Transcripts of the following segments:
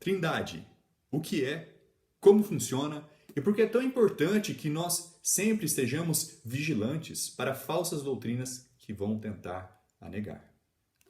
Trindade, o que é, como funciona e por que é tão importante que nós sempre estejamos vigilantes para falsas doutrinas que vão tentar a negar.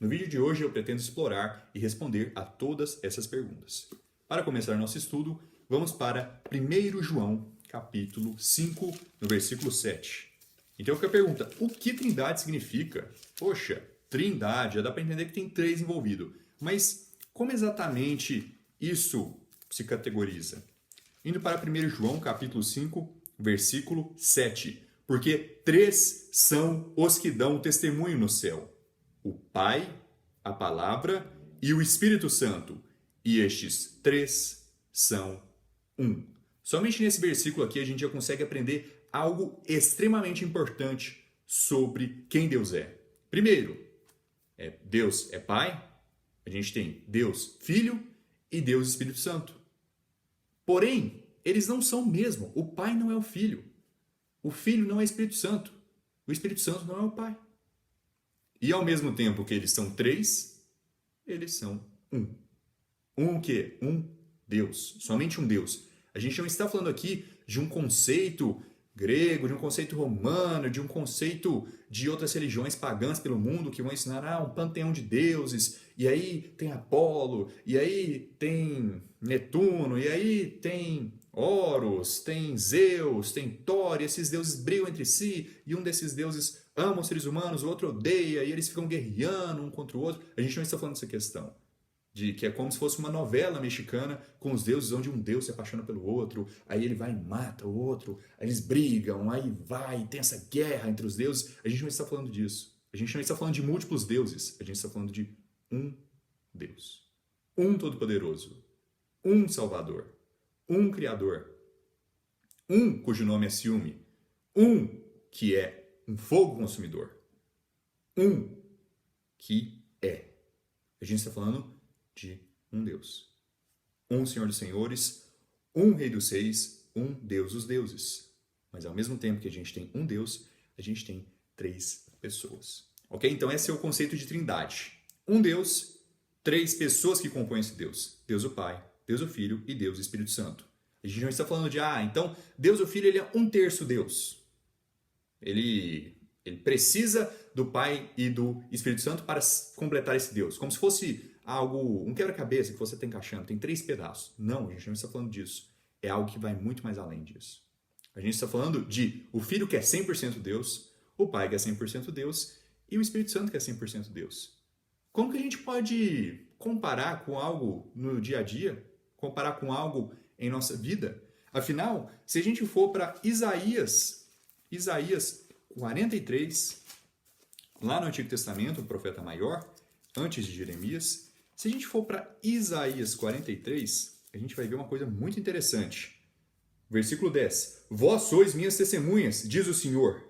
No vídeo de hoje eu pretendo explorar e responder a todas essas perguntas. Para começar nosso estudo, vamos para 1 João, capítulo 5, no versículo 7. Então fica a pergunta, o que trindade significa? Poxa, trindade, já dá para entender que tem três envolvidos. Mas como exatamente isso se categoriza? Indo para 1 João, capítulo 5, versículo 7. Porque três são os que dão testemunho no céu: o Pai, a Palavra e o Espírito Santo. E estes três são um. Somente nesse versículo aqui a gente já consegue aprender algo extremamente importante sobre quem Deus é. Primeiro, Deus é Pai, a gente tem Deus Filho e Deus Espírito Santo. Porém, eles não são o mesmo. O Pai não é o Filho. O Filho não é o Espírito Santo. O Espírito Santo não é o Pai. E ao mesmo tempo que eles são três, eles são um. Um que? Um Deus. Somente um Deus. A gente não está falando aqui de um conceito grego, de um conceito romano, de um conceito de outras religiões pagãs pelo mundo que vão ensinar um panteão de deuses, e aí tem Apolo, e aí tem Netuno, e aí tem Horus, tem Zeus, tem Thor, e esses deuses brigam entre si, e um desses deuses ama os seres humanos, o outro odeia, e eles ficam guerreando um contra o outro. A gente não está falando dessa questão. De que é como se fosse uma novela mexicana com os deuses, onde um deus se apaixona pelo outro, aí ele vai e mata o outro, aí eles brigam, aí tem essa guerra entre os deuses. A gente não está falando disso. A gente não está falando de múltiplos deuses, a gente está falando de um Deus. Um Todo-Poderoso, um Salvador, um Criador, um cujo nome é ciúme, um que é um fogo consumidor, um que é. A gente está falando de um Deus, um Senhor dos Senhores, um Rei dos Reis, um Deus dos deuses. Mas ao mesmo tempo que a gente tem um Deus, a gente tem três pessoas. Ok? Então esse é o conceito de trindade. Um Deus, três pessoas que compõem esse Deus. Deus o Pai, Deus o Filho e Deus o Espírito Santo. A gente não está falando de, então Deus o Filho ele é um terço Deus. Ele precisa do Pai e do Espírito Santo para completar esse Deus. Como se fosse algo, um quebra-cabeça que você está encaixando, tem três pedaços. Não, a gente não está falando disso. É algo que vai muito mais além disso. A gente está falando de o Filho que é 100% Deus, o Pai que é 100% Deus e o Espírito Santo que é 100% Deus. Como que a gente pode comparar com algo no dia a dia? Comparar com algo em nossa vida? Afinal, se a gente for para Isaías 43, lá no Antigo Testamento, o profeta maior, antes de Jeremias, se a gente for para Isaías 43, a gente vai ver uma coisa muito interessante. Versículo 10. Vós sois minhas testemunhas, diz o Senhor,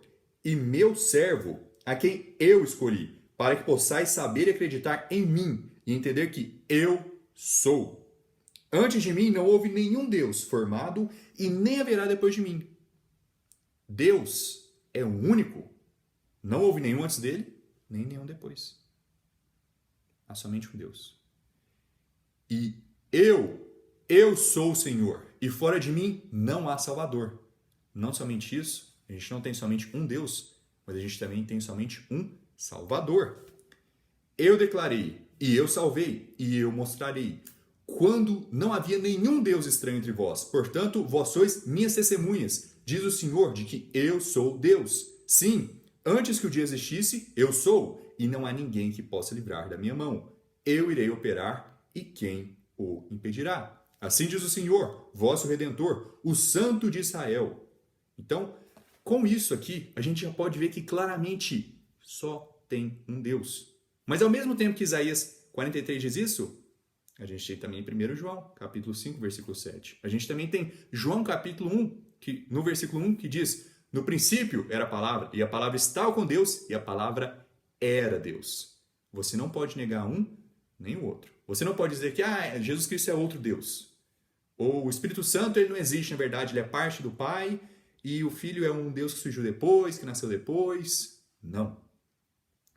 e meu servo, a quem eu escolhi, para que possais saber e acreditar em mim e entender que eu sou. Antes de mim não houve nenhum Deus formado e nem haverá depois de mim. Deus é o único. Não houve nenhum antes dele, nem nenhum depois. Há somente um Deus. E eu sou o Senhor, e fora de mim não há Salvador. Não somente isso, a gente não tem somente um Deus, mas a gente também tem somente um Salvador. Eu declarei, e eu salvei, e eu mostrarei, quando não havia nenhum Deus estranho entre vós. Portanto, vós sois minhas testemunhas, diz o Senhor, de que eu sou Deus. Sim, antes que o dia existisse, eu sou, e não há ninguém que possa livrar da minha mão. Eu irei operar, e quem o impedirá? Assim diz o Senhor, vosso Redentor, o Santo de Israel. Então, com isso aqui, a gente já pode ver que claramente só tem um Deus. Mas ao mesmo tempo que Isaías 43 diz isso, a gente tem também 1 João, capítulo 5, versículo 7. A gente também tem João, capítulo 1, no versículo 1, que diz: no princípio era a palavra, e a palavra estava com Deus, e a palavra era Deus. Você não pode negar um nem o outro. Você não pode dizer que Jesus Cristo é outro Deus. Ou o Espírito Santo ele não existe, na verdade, ele é parte do Pai, e o Filho é um Deus que surgiu depois, que nasceu depois. Não.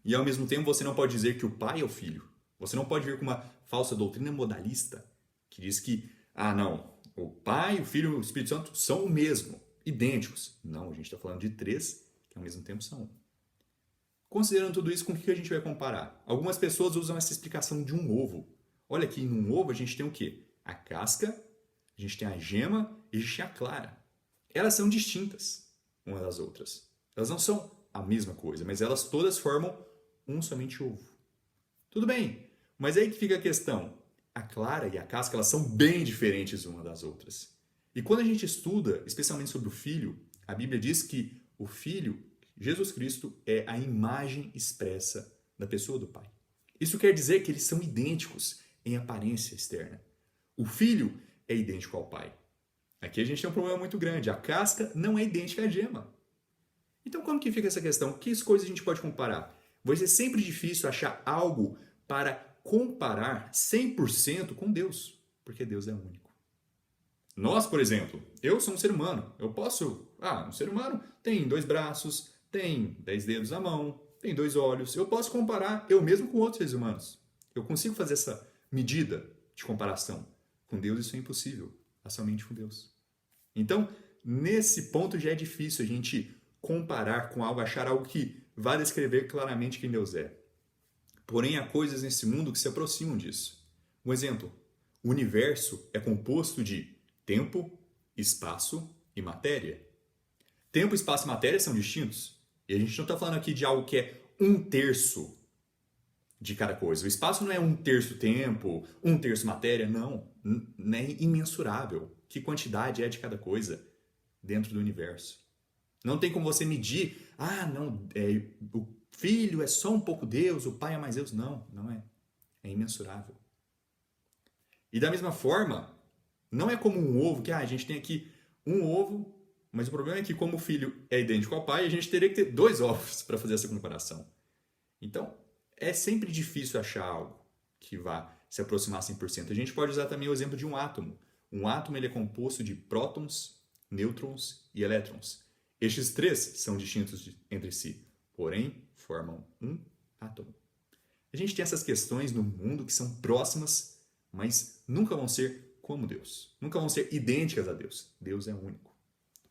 E ao mesmo tempo você não pode dizer que o Pai é o Filho. Você não pode vir com uma falsa doutrina modalista que diz que, não, o Pai, o Filho e o Espírito Santo são o mesmo, idênticos. Não, a gente está falando de três que ao mesmo tempo são um. Considerando tudo isso, com o que a gente vai comparar? Algumas pessoas usam essa explicação de um ovo. Olha aqui, num ovo a gente tem o quê? A casca, a gente tem a gema e a gente tem a clara. Elas são distintas umas das outras. Elas não são a mesma coisa, mas elas todas formam um somente ovo. Tudo bem, mas aí que fica a questão. A clara e a casca, elas são bem diferentes uma das outras. E quando a gente estuda, especialmente sobre o Filho, a Bíblia diz que o Filho, Jesus Cristo, é a imagem expressa da pessoa do Pai. Isso quer dizer que eles são idênticos em aparência externa. O Filho é idêntico ao Pai. Aqui a gente tem um problema muito grande. A casca não é idêntica à gema. Então como que fica essa questão? Que coisas a gente pode comparar? Vai ser sempre difícil achar algo para comparar 100% com Deus, porque Deus é único. Nós, por exemplo, eu sou um ser humano. Eu posso... um ser humano tem 2 braços, tem 10 dedos na mão, tem 2 olhos. Eu posso comparar eu mesmo com outros seres humanos. Eu consigo fazer essa medida de comparação. Com Deus isso é impossível. É somente com Deus. Então, nesse ponto já é difícil a gente comparar com algo, achar algo que vá descrever claramente quem Deus é. Porém, há coisas nesse mundo que se aproximam disso. Um exemplo, o universo é composto de tempo, espaço e matéria. Tempo, espaço e matéria são distintos. E a gente não está falando aqui de algo que é 1/3 de cada coisa. O espaço não é 1/3 tempo, 1/3 matéria, não. Não é imensurável. Que quantidade é de cada coisa dentro do universo. Não tem como você medir, o Filho é só um pouco Deus, o Pai é mais Deus. Não, não é. É imensurável. E da mesma forma, não é como um ovo, que a gente tem aqui um ovo, mas o problema é que como o Filho é idêntico ao Pai, a gente teria que ter 2 ovos para fazer essa comparação. Então, é sempre difícil achar algo que vá se aproximar 100%. A gente pode usar também o exemplo de um átomo. Um átomo ele é composto de prótons, nêutrons e elétrons. Estes 3 são distintos entre si, porém formam um átomo. A gente tem essas questões no mundo que são próximas, mas nunca vão ser como Deus. Nunca vão ser idênticas a Deus. Deus é único.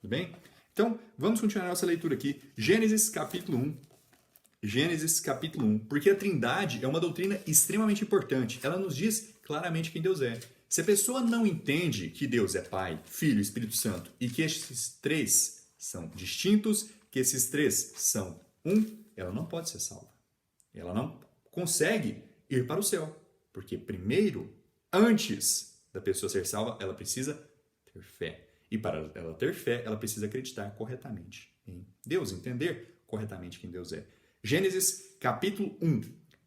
Tudo bem? Então, vamos continuar nossa leitura aqui. Gênesis capítulo 1. Gênesis capítulo 1. Porque a Trindade é uma doutrina extremamente importante. Ela nos diz claramente quem Deus é. Se a pessoa não entende que Deus é Pai, Filho e Espírito Santo e que esses 3 são distintos, que esses 3 são um, ela não pode ser salva. Ela não consegue ir para o céu. Porque primeiro, antes da pessoa ser salva, ela precisa ter fé. E para ela ter fé, ela precisa acreditar corretamente em Deus, entender corretamente quem Deus é. Gênesis capítulo 1.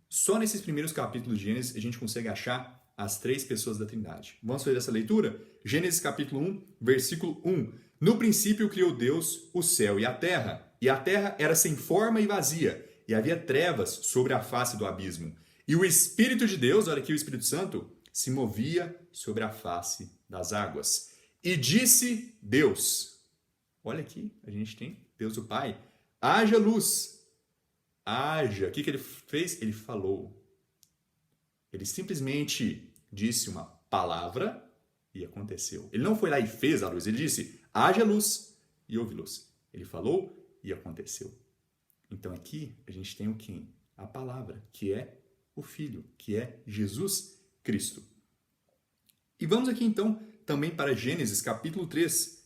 Só nesses primeiros capítulos de Gênesis a gente consegue achar as 3 pessoas da Trindade. Vamos fazer essa leitura? Gênesis capítulo 1, versículo 1. No princípio criou Deus o céu e a terra era sem forma e vazia, e havia trevas sobre a face do abismo. E o Espírito de Deus, olha aqui o Espírito Santo, se movia sobre a face das águas. E disse Deus, olha aqui, a gente tem Deus o Pai, haja luz, haja. O que ele fez? Ele falou. Ele simplesmente disse uma palavra e aconteceu. Ele não foi lá e fez a luz, ele disse, haja luz e houve luz. Ele falou e aconteceu. Então aqui a gente tem o quem? A palavra, que é o Filho, que é Jesus Cristo. E vamos aqui então também para Gênesis capítulo 3,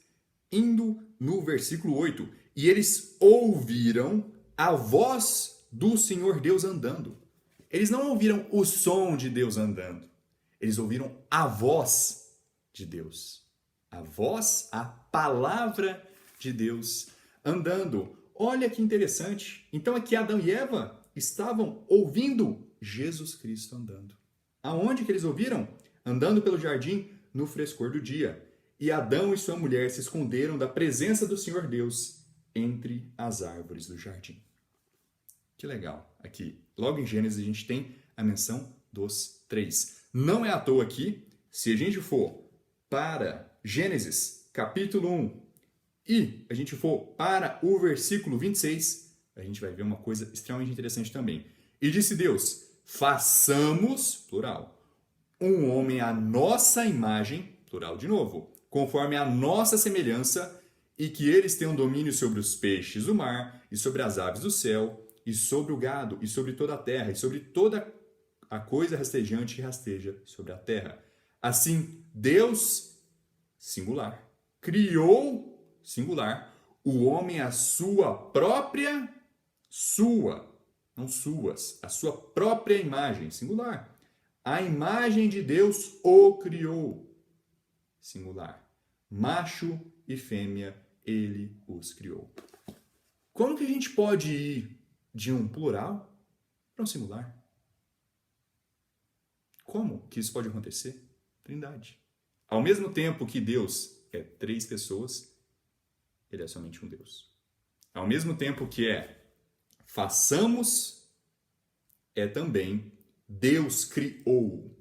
indo no versículo 8. E eles ouviram a voz do Senhor Deus andando. Eles não ouviram o som de Deus andando. Eles ouviram a voz de Deus. A voz, a palavra de Deus andando. Olha que interessante. Então aqui Adão e Eva estavam ouvindo Jesus Cristo andando. Aonde que eles ouviram? Andando pelo jardim no frescor do dia. E Adão e sua mulher se esconderam da presença do Senhor Deus entre as árvores do jardim. Que legal. Aqui, logo em Gênesis, a gente tem a menção dos 3. Não é à toa aqui, se a gente for para Gênesis, capítulo 1, e a gente for para o versículo 26, a gente vai ver uma coisa extremamente interessante também. E disse Deus, façamos, plural, um homem à nossa imagem, plural de novo, conforme a nossa semelhança, e que eles tenham domínio sobre os peixes do mar, e sobre as aves do céu, e sobre o gado, e sobre toda a terra, e sobre toda a coisa rastejante que rasteja sobre a terra. Assim, Deus, singular, criou, singular, o homem à sua própria, não suas, a sua própria imagem, singular. A imagem de Deus o criou, singular. Macho e fêmea, ele os criou. Como que a gente pode ir de um plural para um singular? Como que isso pode acontecer? Trindade. Ao mesmo tempo que Deus é 3 pessoas, ele é somente um Deus. Ao mesmo tempo que façamos, é também Deus criou.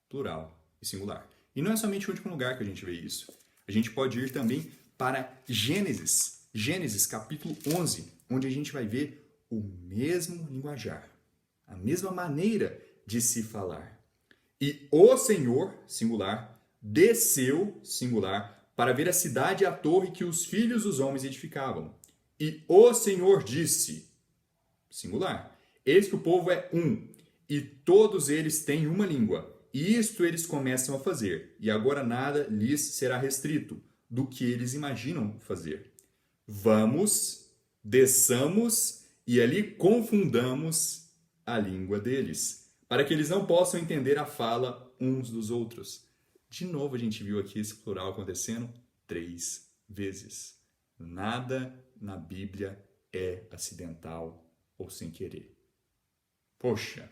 Plural e singular. E não é somente o único lugar que a gente vê isso. A gente pode ir também para Gênesis. Gênesis capítulo 11, onde a gente vai ver o mesmo linguajar, a mesma maneira de se falar. E o Senhor, singular, desceu, singular, para ver a cidade e a torre que os filhos dos homens edificavam. E o Senhor disse, singular, eis que o povo é um, e todos eles têm uma língua. E isto eles começam a fazer, e agora nada lhes será restrito do que eles imaginam fazer. Vamos, desçamos e ali confundamos a língua deles, para que eles não possam entender a fala uns dos outros. De novo a gente viu aqui esse plural acontecendo 3 vezes. Nada na Bíblia é acidental ou sem querer. Poxa!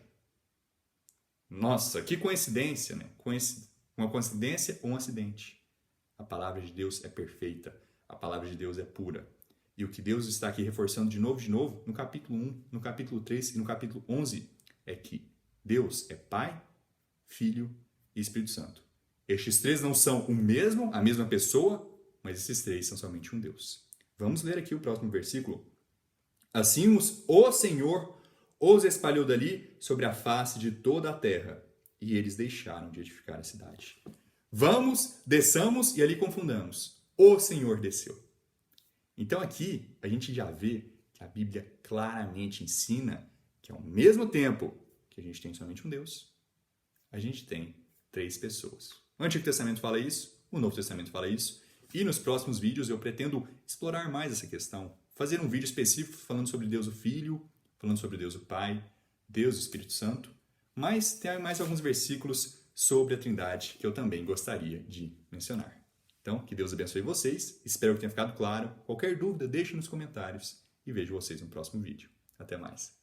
Nossa, que coincidência, né? Uma coincidência ou um acidente. A palavra de Deus é perfeita. A palavra de Deus é pura. E o que Deus está aqui reforçando de novo, no capítulo 1, no capítulo 3 e no capítulo 11, é que Deus é Pai, Filho e Espírito Santo. Estes 3 não são a mesma pessoa, mas esses 3 são somente um Deus. Vamos ler aqui o próximo versículo. Assim o Senhor os espalhou dali sobre a face de toda a terra, e eles deixaram de edificar a cidade. Vamos, desçamos e ali confundamos. O Senhor desceu. Então aqui a gente já vê que a Bíblia claramente ensina que ao mesmo tempo que a gente tem somente um Deus, a gente tem 3 pessoas. O Antigo Testamento fala isso, o Novo Testamento fala isso, e nos próximos vídeos eu pretendo explorar mais essa questão, fazer um vídeo específico falando sobre Deus o Filho, falando sobre Deus o Pai, Deus o Espírito Santo, mas tem mais alguns versículos sobre a Trindade que eu também gostaria de mencionar. Então, que Deus abençoe vocês, espero que tenha ficado claro. Qualquer dúvida, deixe nos comentários e vejo vocês no próximo vídeo. Até mais.